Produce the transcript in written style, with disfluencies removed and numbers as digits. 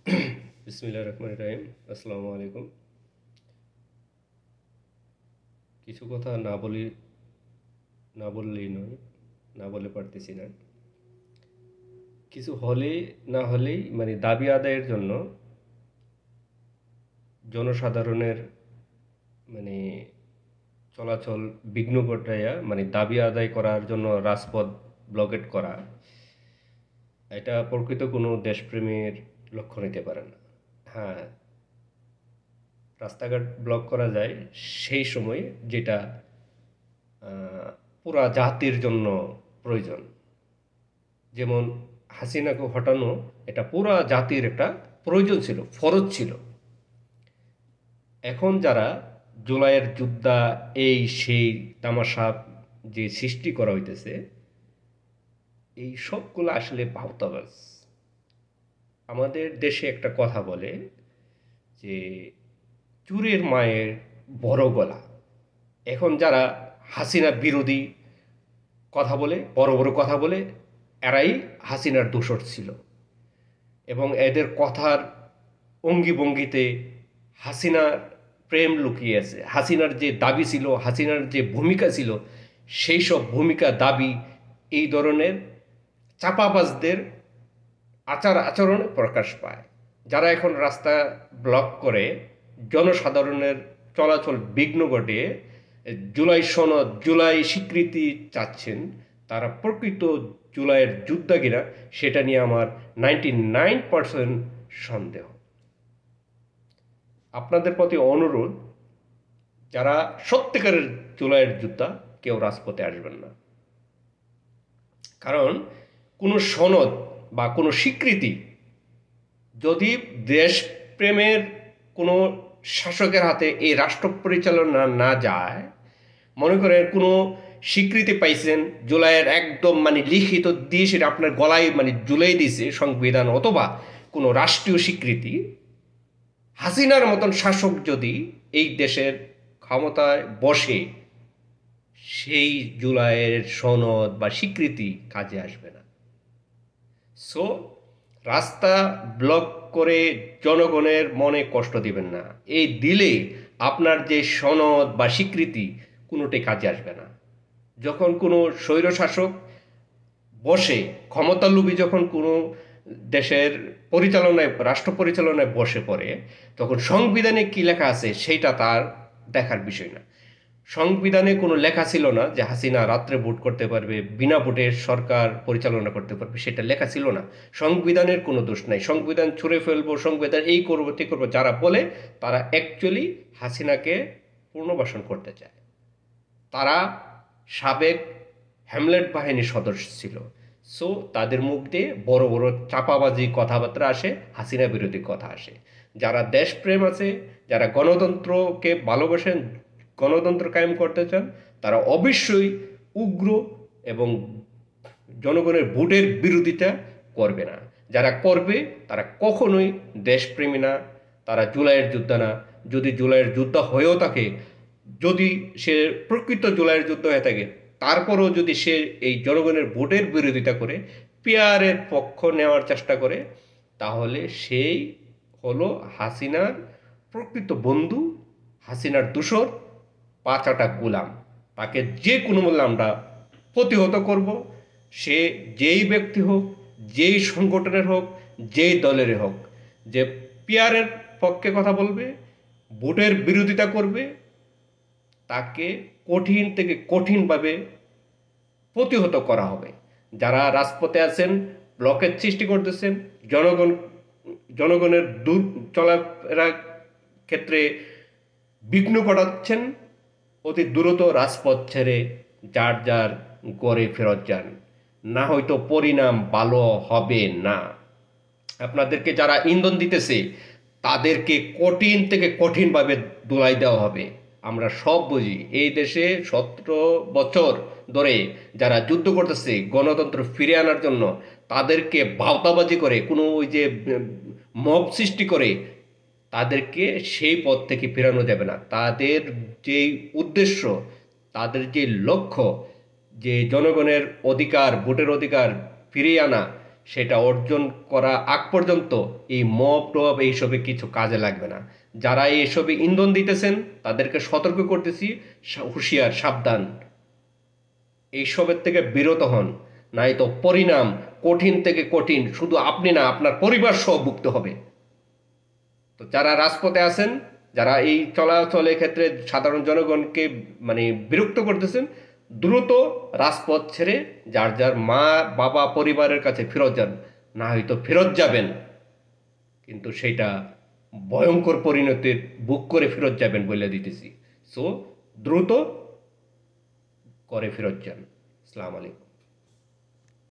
বিসমিল্লাহির রহমানির রহিম। আসসালামু আলাইকুম। কিছু কথা না বললেই নয়, না বলে পারতেছি না। কিছু হলেই না হলেই দাবি আদায়ের জন্য জনসাধারণের মানে চলাচল বিঘ্ন ঘটাইয়া দাবি আদায় করার জন্য রাজপথ ব্লকেট করা, এটা প্রকৃত কোনো দেশপ্রেমের লক্ষণ হতে পারে না। হ্যাঁ, রাস্তাঘাট ব্লক করা যায় সেই সময় যেটা পুরা জাতির জন্য প্রয়োজন। যেমন হাসিনাকে হটানো, এটা পুরা জাতির একটা প্রয়োজন ছিল, ফরজ ছিল। এখন যারা জুলাইয়ের যোদ্ধা এই সেই তামাশা যে সৃষ্টি করা হইতেছে, এই সবগুলো আসলে ভাওতাবাজ। আমাদের দেশে একটা কথা বলে যে চুরের মায়ের বড় গলা। এখন যারা হাসিনা বিরোধী কথা বলে, বড় বড় কথা বলে, এরাই হাসিনার দোসর ছিল এবং এদের কথার অঙ্গিভঙ্গিতে হাসিনার প্রেম লুকিয়ে আছে। হাসিনার যে দাবি ছিল, হাসিনার যে ভূমিকা ছিল, সেই সব ভূমিকা দাবি এই ধরনের চাপাবাজদের আচার আচরণে প্রকাশ পায়। যারা এখন রাস্তা ব্লক করে জনসাধারণের চলাচল বিঘ্ন ঘটিয়ে জুলাই সনদ, জুলাই স্বীকৃতি চাচ্ছেন, তারা প্রকৃত জুলাইয়ের যোদ্ধা কিনা সেটা নিয়ে আমার 99% সন্দেহ। আপনাদের প্রতি অনুরোধ, যারা সত্যিকারের জুলাইয়ের যোদ্ধা, কেউ রাজপথে আসবেন না। কারণ কোনো সনদ বা কোনো স্বীকৃতি যদি দেশপ্রেমের কোনো শাসকের হাতে এই রাষ্ট্র পরিচালনা না যায়, মনে করেন কোনো স্বীকৃতি পাইছেন জুলাইয়ের একদম লিখিত দিয়ে সেটা আপনার গলায় ঝুলাই দিয়েছে সংবিধান অথবা কোনো রাষ্ট্রীয় স্বীকৃতি, হাসিনার মতন শাসক যদি এই দেশের ক্ষমতায় বসে, সেই জুলাইয়ের সনদ বা স্বীকৃতি কাজে আসবে না। সো রাস্তা ব্লক করে জনগণের মনে কষ্ট দিবেন না। এই দিলে আপনার যে সনদ বা স্বীকৃতি কোনোটাই কাজে আসবে না। যখন কোনো স্বৈরশাসক বসে, ক্ষমতালোভী যখন কোনো দেশের পরিচালনায়, রাষ্ট্র পরিচালনায় বসে পড়ে, তখন সংবিধানে কি লেখা আছে সেইটা তার দেখার বিষয় না। সংবিধানে কোনো লেখা ছিল না যে হাসিনা রাত্রে ভোট করতে পারবে, বিনা ভোটে সরকার পরিচালনা করতে পারবে, সেটা লেখা ছিল না। সংবিধানের কোনো দোষ নাই। সংবিধান ছুঁড়ে ফেলবো, সংবিধান এই করবো ঠিক করবো যারা বলে, তারা অ্যাকচুয়ালি হাসিনাকে পুনর্বাসন করতে চায়। তারা সাবেক হ্যামলেট বাহিনীর সদস্য ছিল। সো তাদের মুখ দিয়ে বড় বড় চাপাবাজি কথাবার্তা আসে, হাসিনা বিরোধী কথা আসে। যারা দেশপ্রেম আছে, যারা গণতন্ত্রকে ভালোবাসেন, গণতন্ত্র কায়েম করতে চান, তারা অবশ্যই উগ্র এবং জনগণের ভোটের বিরোধিতা করবে না। যারা করবে তারা কখনোই দেশপ্রেমী না, তারা জুলাইয়ের যোদ্ধা না। যদি জুলাইয়ের যোদ্ধা হয়েও থাকে, যদি সে প্রকৃত জুলাইয়ের যুদ্ধ হয়ে থাকে, তারপরও যদি সে এই জনগণের ভোটের বিরোধিতা করে, পিয়ারের পক্ষ নেওয়ার চেষ্টা করে, তাহলে সেই হলো হাসিনার প্রকৃত বন্ধু, হাসিনার দোসর, পাঁচাটা গোলাম। তাকে যে কোনো মূল্যে আমরা প্রতিহত করব। সে যেই ব্যক্তি হোক, যেই সংগঠনের হোক, যেই দলের হোক, যে পিয়ারের পক্ষে কথা বলবে, ভোটের বিরোধিতা করবে, তাকে কঠিন থেকে কঠিনভাবে প্রতিহত করা হবে। যারা রাজপথে আছেন, ব্লকের সৃষ্টি করতেছেন, জনগণের দূর চলাফেরার ক্ষেত্রে বিঘ্ন ঘটাচ্ছেন, অতি দ্রুত রাজপথ ছেড়ে যার যার গড়ে ফেরত যান, না হয়তো পরিণাম ভালো হবে না। আপনাদেরকে যারা ইন্ধন দিতেছে, তাদেরকে কঠিন থেকে কঠিনভাবে দোলাই দেওয়া হবে। আমরা সব বুঝি, এই দেশে 17 বছর ধরে যারা যুদ্ধ করতেছে গণতন্ত্র ফিরে আনার জন্য, তাদেরকে ভাওতাবাজি করে, কোনো ওই যে মব সৃষ্টি করে, তাদেরকে সেই পথ থেকে ফেরানো যাবে না। তাদের যেই উদ্দেশ্য, তাদের যে লক্ষ্য, যে জনগণের অধিকার, ভোটের অধিকার ফিরিয়ে আনা, সেটা অর্জন করা আগ পর্যন্ত এই মব টব এইসবে কিছু কাজে লাগবে না। যারা এইসবে ইন্ধন দিতেছেন তাদেরকে সতর্ক করতেছি, হুঁশিয়ার, সাবধান, এইসবের থেকে বিরত হন, নাই তো পরিণাম কঠিন থেকে কঠিন, শুধু আপনি না আপনার পরিবার সহ ভুগতে হবে। তো যারা রাজপথে আছেন, যারা এই চলাচলের ক্ষেত্রে সাধারণ জনগণকে মানে বিরক্ত করতেছেন, দ্রুত রাজপথ ছেড়ে যার যার মা বাবা পরিবারের কাছে ফেরত যান, না হয়তো ফেরত যাবেন কিন্তু সেটা ভয়ঙ্কর পরিণতির বুক করে ফেরত যাবেন বলে দিতেছি। সো দ্রুত করে ফেরত যান। আসসালামু আলাইকুম।